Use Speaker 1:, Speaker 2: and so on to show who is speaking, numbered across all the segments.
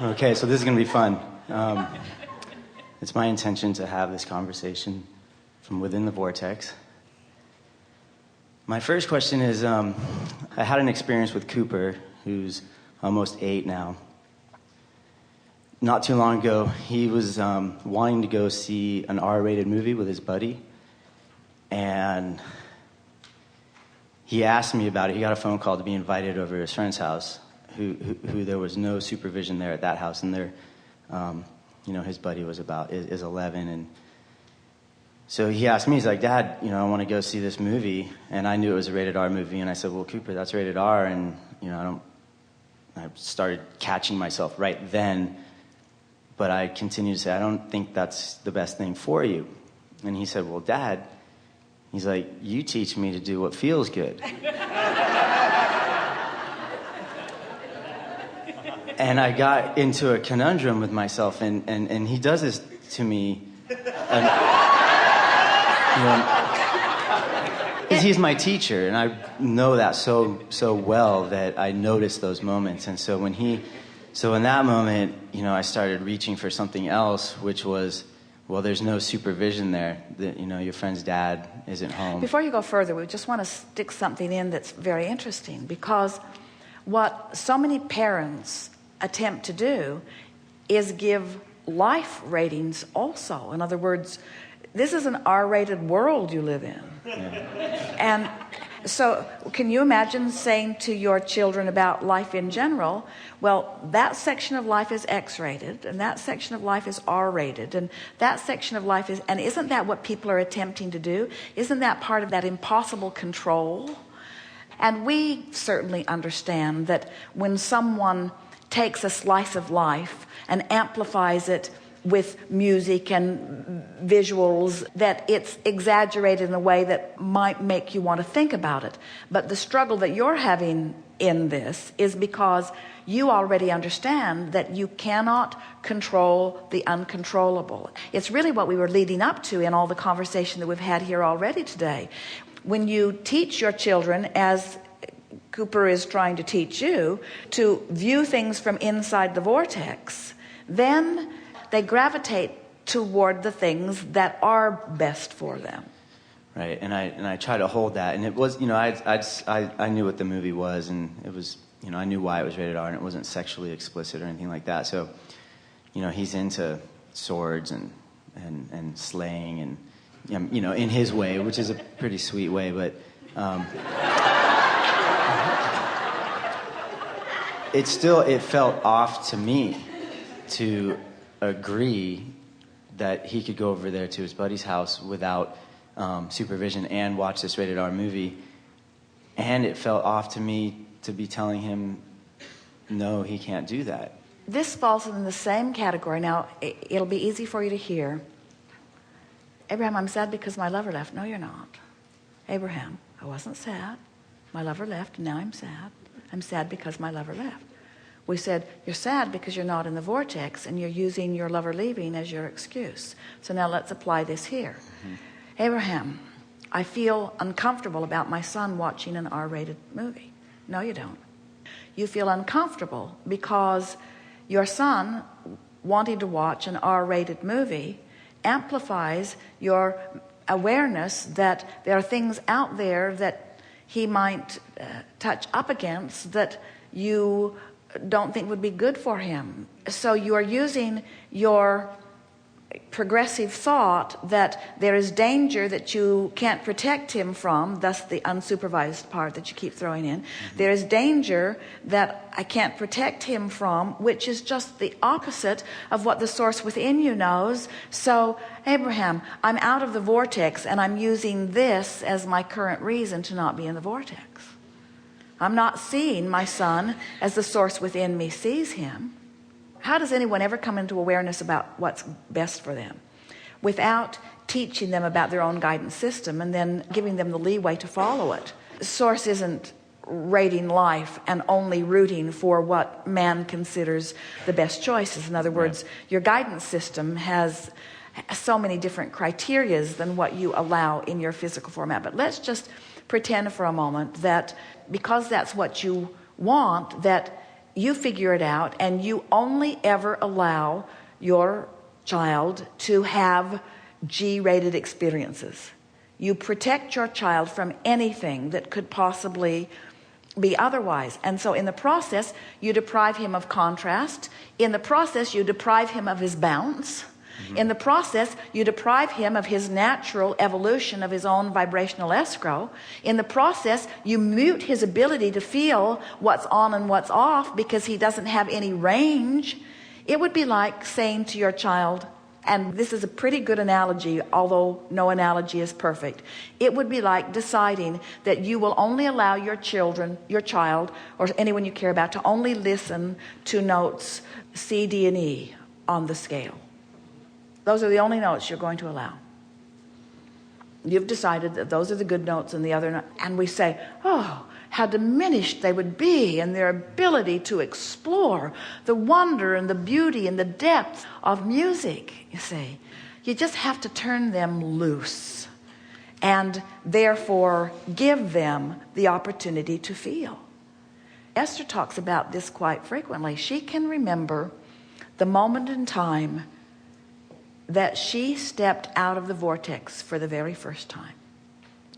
Speaker 1: Okay, so this is going to be fun. It's my intention to have this conversation from within the Vortex. My first question is, I had an experience with Cooper, who's almost 8 now. Not too long ago, he was wanting to go see an R-rated movie with his buddy, and he asked me about it. He got a phone call to be invited over to his friend's house, who there was no supervision there at that house, and his buddy was is 11, and so he asked me, he's like, Dad, I want to go see this movie, and I knew it was a rated R movie, and I said, well, Cooper, that's rated R, and I started catching myself right then, but I continued to say, I don't think that's the best thing for you. And he said, well, Dad, he's like, you teach me to do what feels good. And I got into a conundrum with myself, and he does this to me. Because he's my teacher, and I know that so well that I notice those moments. And so in that moment, I started reaching for something else, which was, well, there's no supervision there. Your friend's dad isn't home.
Speaker 2: Before you go further, we just want to stick something in that's very interesting, because what so many parents attempt to do is give life ratings also. In other words, this is an R-rated world you live in. Yeah. And so can you imagine saying to your children about life in general, well, that section of life is X-rated, and that section of life is R-rated, and that section of life is, and isn't that what people are attempting to do? Isn't that part of that impossible control? And we certainly understand that when someone takes a slice of life and amplifies it with music and visuals, that it's exaggerated in a way that might make you want to think about it. But the struggle that you're having in this is because you already understand that you cannot control the uncontrollable. It's really what we were leading up to in all the conversation that we've had here already today. When you teach your children, as Cooper is trying to teach you, to view things from inside the vortex, then they gravitate toward the things that are best for them.
Speaker 1: Right, and I try to hold that, and it was, I knew what the movie was, and it was, I knew why it was rated R, and it wasn't sexually explicit or anything like that. So, he's into swords and slaying, and in his way, which is a pretty sweet way, but. It felt off to me to agree that he could go over there to his buddy's house without supervision and watch this rated R movie. And it felt off to me to be telling him, no, he can't do that.
Speaker 2: This falls in the same category. Now, it'll be easy for you to hear. Abraham, I'm sad because my lover left. No, you're not. Abraham, I wasn't sad. My lover left, and now I'm sad. I'm sad because my lover left. We said, you're sad because you're not in the vortex, and you're using your lover leaving as your excuse. So now let's apply this here. Mm-hmm. Abraham, I feel uncomfortable about my son watching an R-rated movie. No, you don't. You feel uncomfortable because your son wanting to watch an R-rated movie amplifies your awareness that there are things out there that he might touch up against that you don't think would be good for him. So you are using your progressive thought that there is danger that you can't protect him from, thus the unsupervised part that you keep throwing in. Mm-hmm. There is danger that I can't protect him from, which is just the opposite of what the source within you knows. So, Abraham, I'm out of the vortex, and I'm using this as my current reason to not be in the vortex. I'm not seeing my son as the source within me sees him. How does anyone ever come into awareness about what's best for them without teaching them about their own guidance system and then giving them the leeway to follow it? Source isn't rating life and only rooting for what man considers the best choices. In other words, your guidance system has so many different criterias than what you allow in your physical format. But let's just pretend for a moment that because that's what you want, that you figure it out, and you only ever allow your child to have G-rated experiences. You protect your child from anything that could possibly be otherwise. And so in the process, you deprive him of contrast. In the process, you deprive him of his bounce. In the process, you deprive him of his natural evolution of his own vibrational escrow. In the process, you mute his ability to feel what's on and what's off because he doesn't have any range. It would be like saying to your child, and this is a pretty good analogy, although no analogy is perfect. It would be like deciding that you will only allow your child, or anyone you care about, to only listen to notes C, D, and E on the scale. Those are the only notes you're going to allow. You've decided that those are the good notes and the other not. And we say, oh, how diminished they would be in their ability to explore the wonder and the beauty and the depth of music, you see. You just have to turn them loose and therefore give them the opportunity to feel. Esther talks about this quite frequently. She can remember the moment in time that she stepped out of the vortex for the very first time.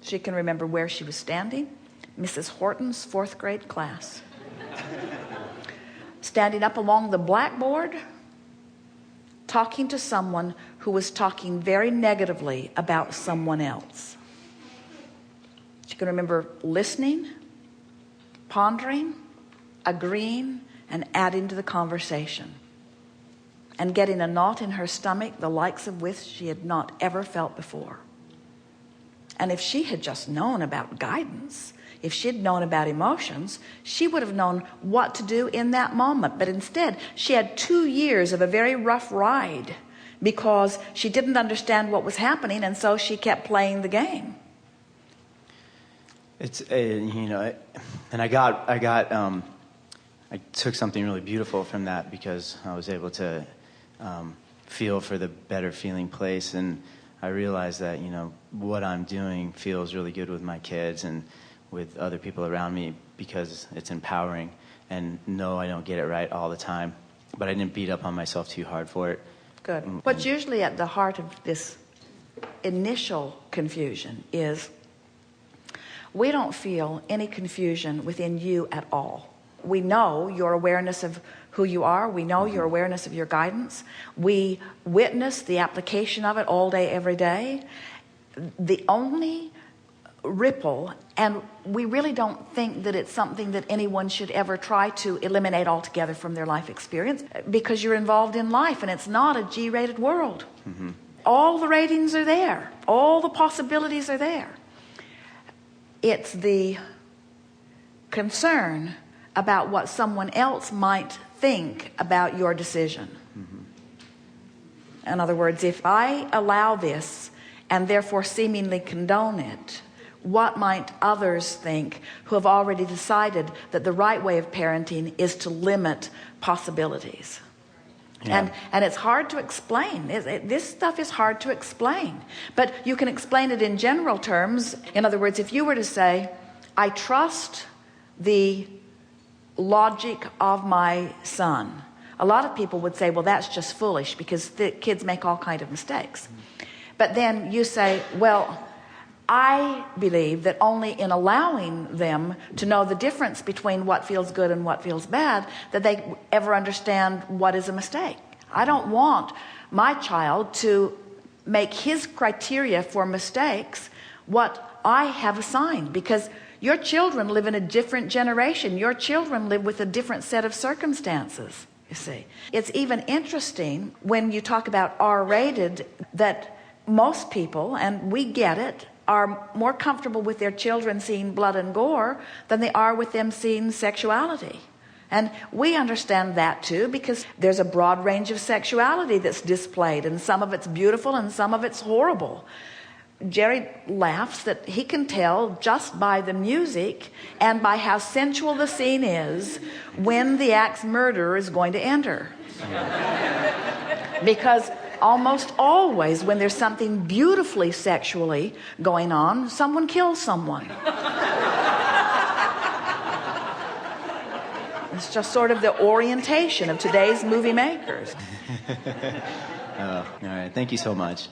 Speaker 2: She can remember where she was standing, Mrs. Horton's 4th grade class, standing up along the blackboard, talking to someone who was talking very negatively about someone else. She can remember listening, pondering, agreeing, and adding to the conversation, and getting a knot in her stomach, the likes of which she had not ever felt before. And if she had just known about guidance, if she'd known about emotions, she would have known what to do in that moment. But instead, she had 2 years of a very rough ride because she didn't understand what was happening, and so she kept playing the game.
Speaker 1: It's and I took something really beautiful from that because I was able to feel for the better feeling place, and I realized that what I'm doing feels really good with my kids and with other people around me because it's empowering. And no, I don't get it right all the time, but I didn't beat up on myself too hard for it.
Speaker 2: Good. What's usually at the heart of this initial confusion is we don't feel any confusion within you at all. We know your awareness of who you are. We know your awareness of your guidance. We witness the application of it all day, every day. The only ripple, and we really don't think that it's something that anyone should ever try to eliminate altogether from their life experience, because you're involved in life and it's not a G-rated world. All the ratings are there. All the possibilities are there. It's the concern about what someone else might think about your decision. In other words, if I allow this and therefore seemingly condone it, what might others think who have already decided that the right way of parenting is to limit possibilities? Yeah. And it's hard to explain. This stuff is hard to explain. But you can explain it in general terms. In other words, if you were to say, I trust the logic of my son, a lot of people would say, well, that's just foolish because the kids make all kinds of mistakes. But then you say, well, I believe that only in allowing them to know the difference between what feels good and what feels bad, that they ever understand what is a mistake. I don't want my child to make his criteria for mistakes what I have assigned, because your children live in a different generation. Your children live with a different set of circumstances, you see. It's even interesting when you talk about R-rated that most people, and we get it, are more comfortable with their children seeing blood and gore than they are with them seeing sexuality. And we understand that too, because there's a broad range of sexuality that's displayed, and some of it's beautiful and some of it's horrible. Jerry laughs that he can tell just by the music and by how sensual the scene is when the axe murderer is going to enter. Because almost always when there's something beautifully sexually going on, someone kills someone. It's just sort of the orientation of today's movie makers.
Speaker 1: All right. Thank you so much.